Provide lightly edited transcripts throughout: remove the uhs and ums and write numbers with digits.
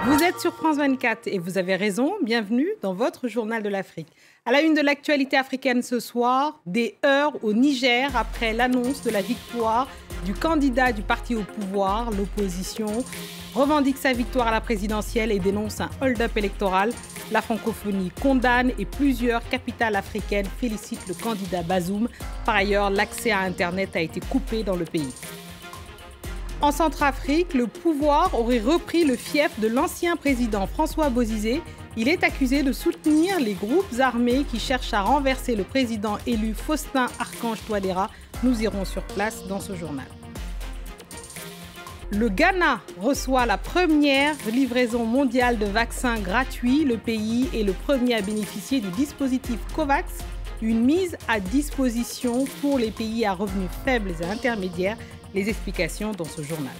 Vous êtes sur France 24 et vous avez raison, bienvenue dans votre journal de l'Afrique. À la une de l'actualité africaine ce soir, des heurts au Niger après l'annonce de la victoire du candidat du parti au pouvoir. L'opposition revendique sa victoire à la présidentielle et dénonce un hold-up électoral. La francophonie condamne et plusieurs capitales africaines félicitent le candidat Bazoum. Par ailleurs, l'accès à Internet a été coupé dans le pays. En Centrafrique, le pouvoir aurait repris le fief de l'ancien président François Bozizé. Il est accusé de soutenir les groupes armés qui cherchent à renverser le président élu Faustin Archange Touadéra. Nous irons sur place dans ce journal. Le Ghana reçoit la première livraison mondiale de vaccins gratuits. Le pays est le premier à bénéficier du dispositif COVAX, une mise à disposition pour les pays à revenus faibles et intermédiaires. Les explications dans ce journal.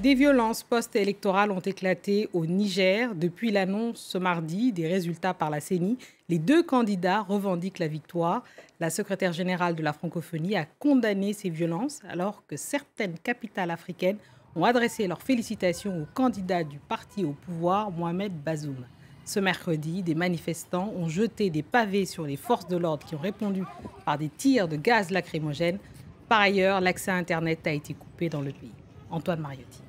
Des violences post-électorales ont éclaté au Niger. Depuis l'annonce ce mardi des résultats par la CENI, les deux candidats revendiquent la victoire. La secrétaire générale de la francophonie a condamné ces violences alors que certaines capitales africaines ont adressé leurs félicitations au candidat du parti au pouvoir, Mohamed Bazoum. Ce mercredi, des manifestants ont jeté des pavés sur les forces de l'ordre qui ont répondu par des tirs de gaz lacrymogène. Par ailleurs, l'accès à Internet a été coupé dans le pays. Antoine Mariotti.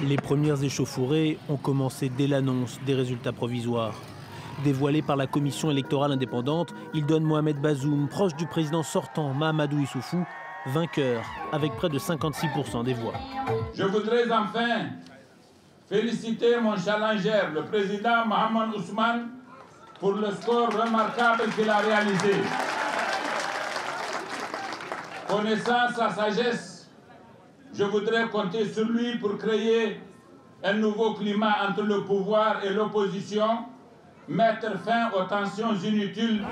Les premières échauffourées ont commencé dès l'annonce des résultats provisoires. Dévoilé par la commission électorale indépendante, il donne Mohamed Bazoum, proche du président sortant Mahamadou Issoufou, vainqueur avec près de 56% des voix. Je voudrais enfin féliciter mon challenger, le président Mahamadou Ousmane, pour le score remarquable qu'il a réalisé. Connaissant sa sagesse, je voudrais compter sur lui pour créer un nouveau climat entre le pouvoir et l'opposition, mettre fin aux tensions inutiles.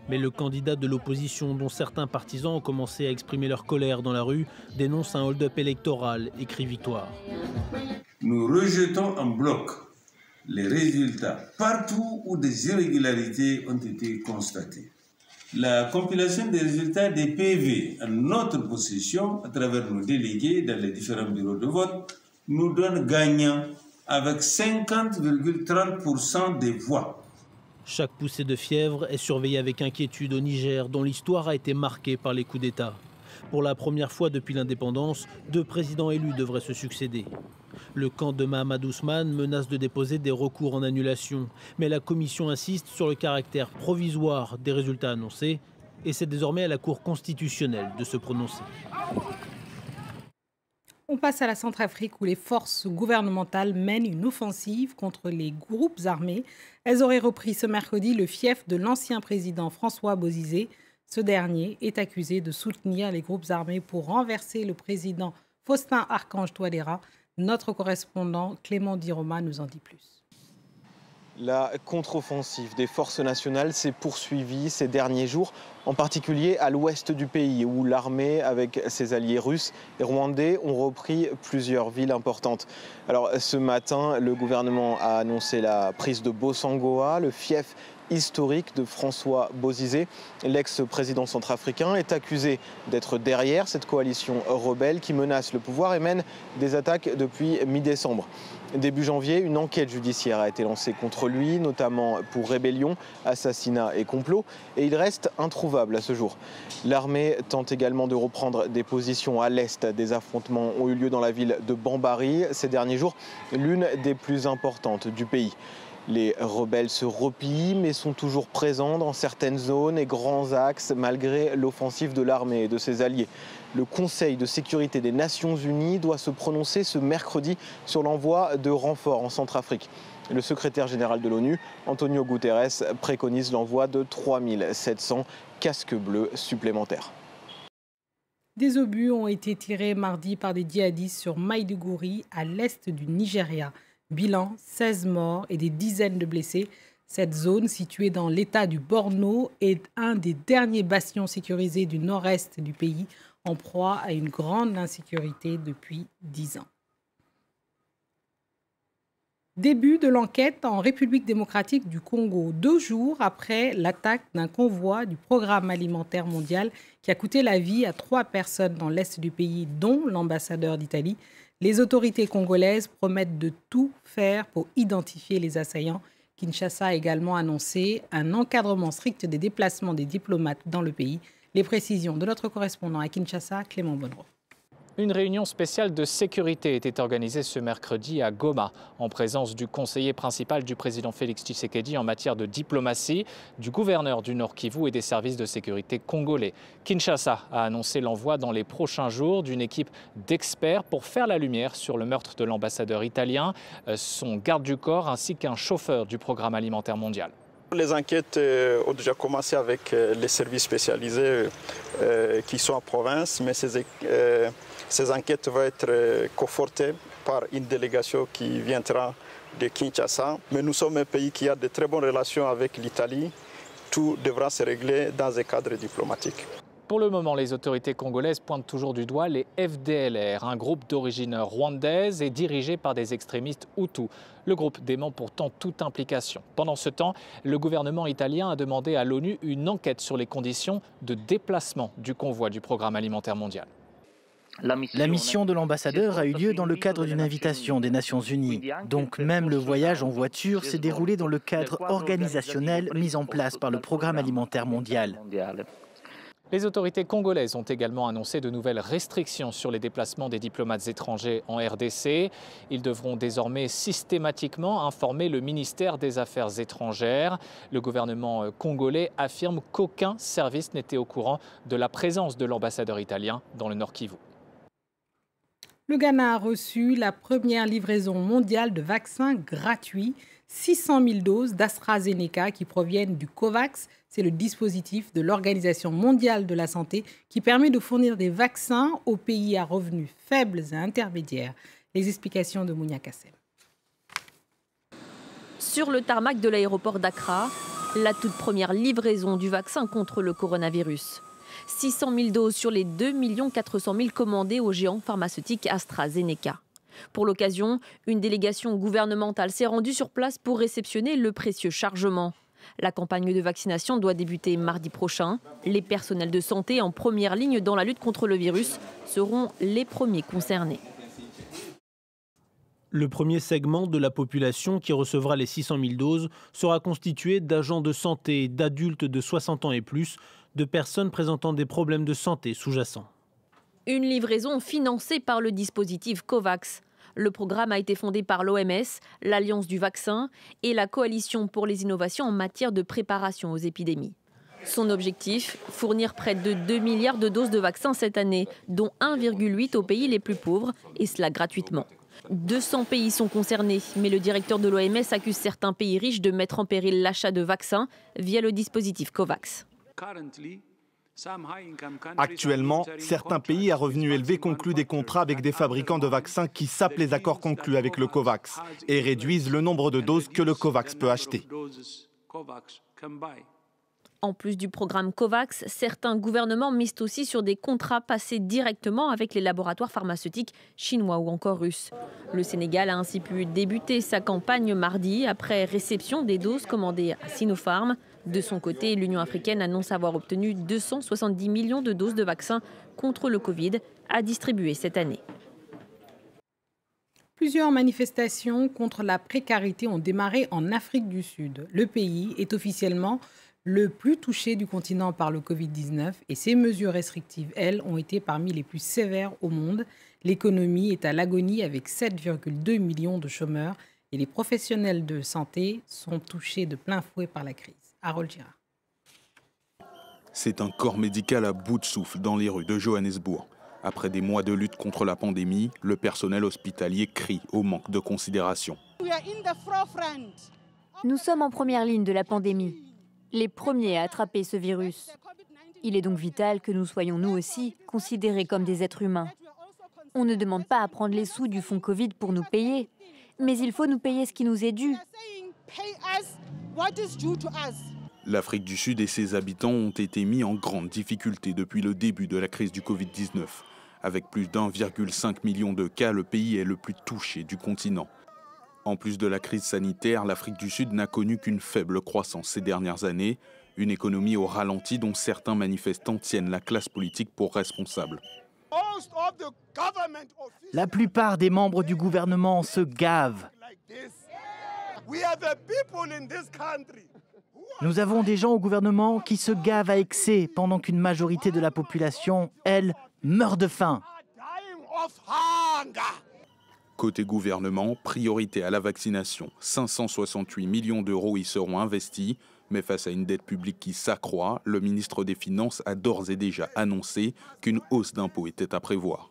Mais le candidat de l'opposition, dont certains partisans ont commencé à exprimer leur colère dans la rue, dénonce un hold-up électoral et crie victoire. Nous rejetons en bloc les résultats partout où des irrégularités ont été constatées. La compilation des résultats des PV en notre possession, à travers nos délégués dans les différents bureaux de vote, nous donne gagnant avec 50,30% des voix. Chaque poussée de fièvre est surveillée avec inquiétude au Niger, dont l'histoire a été marquée par les coups d'État. Pour la première fois depuis l'indépendance, deux présidents élus devraient se succéder. Le camp de Mahamadou Ousmane menace de déposer des recours en annulation. Mais la commission insiste sur le caractère provisoire des résultats annoncés et c'est désormais à la Cour constitutionnelle de se prononcer. On passe à la Centrafrique où les forces gouvernementales mènent une offensive contre les groupes armés. Elles auraient repris ce mercredi le fief de l'ancien président François Bozizé. Ce dernier est accusé de soutenir les groupes armés pour renverser le président Faustin Archange Touadéra. Notre correspondant Clément Diroma nous en dit plus. La contre-offensive des forces nationales s'est poursuivie ces derniers jours, en particulier à l'ouest du pays, où l'armée, avec ses alliés russes et rwandais, ont repris plusieurs villes importantes. Alors ce matin, le gouvernement a annoncé la prise de Bossangoa, le fief historique de François Bozizé. L'ex-président centrafricain est accusé d'être derrière cette coalition rebelle qui menace le pouvoir et mène des attaques depuis mi-décembre. Début janvier, une enquête judiciaire a été lancée contre lui, notamment pour rébellion, assassinat et complot, et il reste introuvable à ce jour. L'armée tente également de reprendre des positions à l'est. Des affrontements ont eu lieu dans la ville de Bambari ces derniers jours, l'une des plus importantes du pays. Les rebelles se replient mais sont toujours présents dans certaines zones et grands axes malgré l'offensive de l'armée et de ses alliés. Le Conseil de sécurité des Nations Unies doit se prononcer ce mercredi sur l'envoi de renforts en Centrafrique. Le secrétaire général de l'ONU, Antonio Guterres, préconise l'envoi de 3700 casques bleus supplémentaires. Des obus ont été tirés mardi par des djihadistes sur Maïdougouri, à l'est du Nigeria. Bilan, 16 morts et des dizaines de blessés. Cette zone, située dans l'état du Borno, est un des derniers bastions sécurisés du nord-est du pays, en proie à une grande insécurité depuis 10 ans. Début de l'enquête en République démocratique du Congo, 2 jours après l'attaque d'un convoi du Programme alimentaire mondial qui a coûté la vie à 3 personnes dans l'est du pays, dont l'ambassadeur d'Italie. Les autorités congolaises promettent de tout faire pour identifier les assaillants. Kinshasa a également annoncé un encadrement strict des déplacements des diplomates dans le pays. Les précisions de notre correspondant à Kinshasa, Clément Bonneau. Une réunion spéciale de sécurité était organisée ce mercredi à Goma, en présence du conseiller principal du président Félix Tshisekedi en matière de diplomatie, du gouverneur du Nord Kivu et des services de sécurité congolais. Kinshasa a annoncé l'envoi dans les prochains jours d'une équipe d'experts pour faire la lumière sur le meurtre de l'ambassadeur italien, son garde du corps ainsi qu'un chauffeur du Programme alimentaire mondial. Les enquêtes ont déjà commencé avec les services spécialisés qui sont en province, mais ces enquêtes vont être confortées par une délégation qui viendra de Kinshasa. Mais nous sommes un pays qui a de très bonnes relations avec l'Italie. Tout devra se régler dans un cadre diplomatique. Pour le moment, les autorités congolaises pointent toujours du doigt les FDLR, un groupe d'origine rwandaise et dirigé par des extrémistes hutus. Le groupe dément pourtant toute implication. Pendant ce temps, le gouvernement italien a demandé à l'ONU une enquête sur les conditions de déplacement du convoi du Programme alimentaire mondial. La mission de l'ambassadeur a eu lieu dans le cadre d'une invitation des Nations Unies. Donc même le voyage en voiture s'est déroulé dans le cadre organisationnel mis en place par le Programme alimentaire mondial. Les autorités congolaises ont également annoncé de nouvelles restrictions sur les déplacements des diplomates étrangers en RDC. Ils devront désormais systématiquement informer le ministère des Affaires étrangères. Le gouvernement congolais affirme qu'aucun service n'était au courant de la présence de l'ambassadeur italien dans le Nord Kivu. Le Ghana a reçu la première livraison mondiale de vaccins gratuits, 600 000 doses d'AstraZeneca qui proviennent du COVAX. C'est le dispositif de l'Organisation mondiale de la santé qui permet de fournir des vaccins aux pays à revenus faibles et intermédiaires. Les explications de Mounia Kassem. Sur le tarmac de l'aéroport d'Accra, la toute première livraison du vaccin contre le coronavirus. 600 000 doses sur les 2 400 000 commandées au géant pharmaceutique AstraZeneca. Pour l'occasion, une délégation gouvernementale s'est rendue sur place pour réceptionner le précieux chargement. La campagne de vaccination doit débuter mardi prochain. Les personnels de santé en première ligne dans la lutte contre le virus seront les premiers concernés. Le premier segment de la population qui recevra les 600 000 doses sera constitué d'agents de santé, d'adultes de 60 ans et plus, de personnes présentant des problèmes de santé sous-jacents. Une livraison financée par le dispositif COVAX. Le programme a été fondé par l'OMS, l'Alliance du vaccin et la Coalition pour les innovations en matière de préparation aux épidémies. Son objectif, fournir près de 2 milliards de doses de vaccins cette année, dont 1,8 aux pays les plus pauvres, et cela gratuitement. 200 pays sont concernés, mais le directeur de l'OMS accuse certains pays riches de mettre en péril l'achat de vaccins via le dispositif COVAX. Actuellement, certains pays à revenus élevés concluent des contrats avec des fabricants de vaccins qui sapent les accords conclus avec le COVAX et réduisent le nombre de doses que le COVAX peut acheter. En plus du programme COVAX, certains gouvernements misent aussi sur des contrats passés directement avec les laboratoires pharmaceutiques chinois ou encore russes. Le Sénégal a ainsi pu débuter sa campagne mardi après réception des doses commandées à Sinopharm. De son côté, l'Union africaine annonce avoir obtenu 270 millions de doses de vaccins contre le Covid à distribuer cette année. Plusieurs manifestations contre la précarité ont démarré en Afrique du Sud. Le pays est officiellement le plus touché du continent par le Covid-19 et ces mesures restrictives, elles, ont été parmi les plus sévères au monde. L'économie est à l'agonie avec 7,2 millions de chômeurs et les professionnels de santé sont touchés de plein fouet par la crise. Harold Girard. C'est un corps médical à bout de souffle dans les rues de Johannesburg. Après des mois de lutte contre la pandémie, le personnel hospitalier crie au manque de considération. Nous sommes en première ligne de la pandémie, les premiers à attraper ce virus. Il est donc vital que nous soyons nous aussi considérés comme des êtres humains. On ne demande pas à prendre les sous du fonds Covid pour nous payer, mais il faut nous payer ce qui nous est dû. L'Afrique du Sud et ses habitants ont été mis en grande difficulté depuis le début de la crise du Covid-19. Avec plus d'1,5 million de cas, le pays est le plus touché du continent. En plus de la crise sanitaire, l'Afrique du Sud n'a connu qu'une faible croissance ces dernières années, une économie au ralenti dont certains manifestants tiennent la classe politique pour responsable. La plupart des membres du gouvernement se gavent. Nous avons des gens au gouvernement qui se gavent à excès pendant qu'une majorité de la population, elle, meurt de faim. Côté gouvernement, priorité à la vaccination. 568 millions d'euros y seront investis. Mais face à une dette publique qui s'accroît, le ministre des Finances a d'ores et déjà annoncé qu'une hausse d'impôts était à prévoir.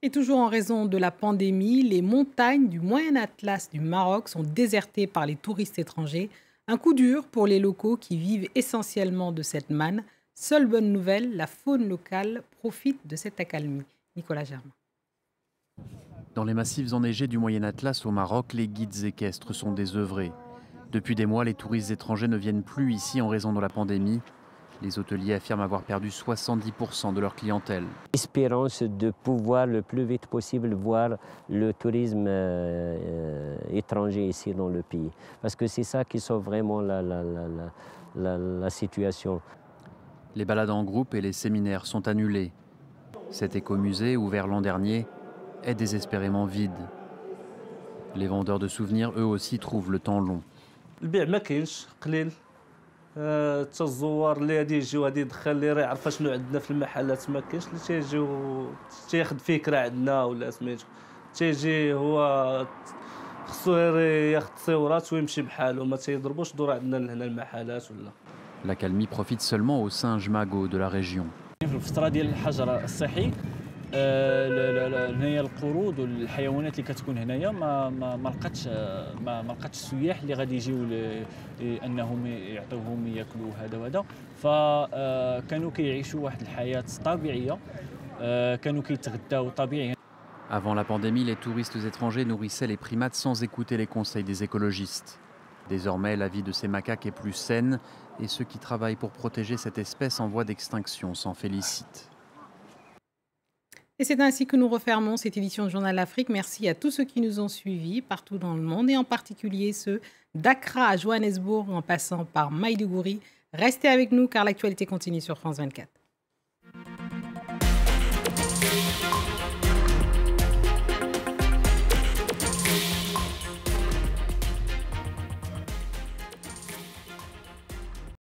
Et toujours en raison de la pandémie, les montagnes du Moyen Atlas du Maroc sont désertées par les touristes étrangers. Un coup dur pour les locaux qui vivent essentiellement de cette manne. Seule bonne nouvelle, la faune locale profite de cette accalmie. Nicolas Germain. Dans les massifs enneigés du Moyen Atlas au Maroc, les guides équestres sont désœuvrés. Depuis des mois, les touristes étrangers ne viennent plus ici en raison de la pandémie. Les hôteliers affirment avoir perdu 70% de leur clientèle. Espérance de pouvoir le plus vite possible voir le tourisme étranger ici dans le pays. Parce que c'est ça qui sauve vraiment la situation. Les balades en groupe et les séminaires sont annulés. Cet écomusée, ouvert l'an dernier, est désespérément vide. Les vendeurs de souvenirs, eux aussi, trouvent le temps long. البيع ما كاينش قليل حتى الزوار اللي غادي يجيو غادي يدخل اللي راه يعرف شنو عندنا في المحلات ما كاينش اللي تيجيو تياخذ فكره عندنا ولا سميتو تيجي هو خصو ياخذ تصويرات ويمشي بحالو ما تيضربوش دور عندنا لهنا المحلات ولا. L'accalmie profite seulement aux singes magots de la région. في الفتره ديال الحجر الصحي هنايا القرود والحيوانات اللي كتكون هنايا ما لقاتش السياح اللي غادي يجيو انهم يعطيوهم ياكلوا هذا وهذا فكانوا كيعيشوا واحد الحياه طبيعيه كانوا كيتغداو طبيعي. Avant la pandémie, les touristes étrangers nourrissaient les primates sans écouter les conseils des écologistes. Désormais, la vie de ces macaques est plus saine et ceux qui travaillent pour protéger cette espèce en voie d'extinction s'en félicitent. Et c'est ainsi que nous refermons cette édition de Journal Afrique. Merci à tous ceux qui nous ont suivis partout dans le monde et en particulier ceux d'Accra à Johannesburg en passant par Maïdougouri. Restez avec nous car l'actualité continue sur France 24.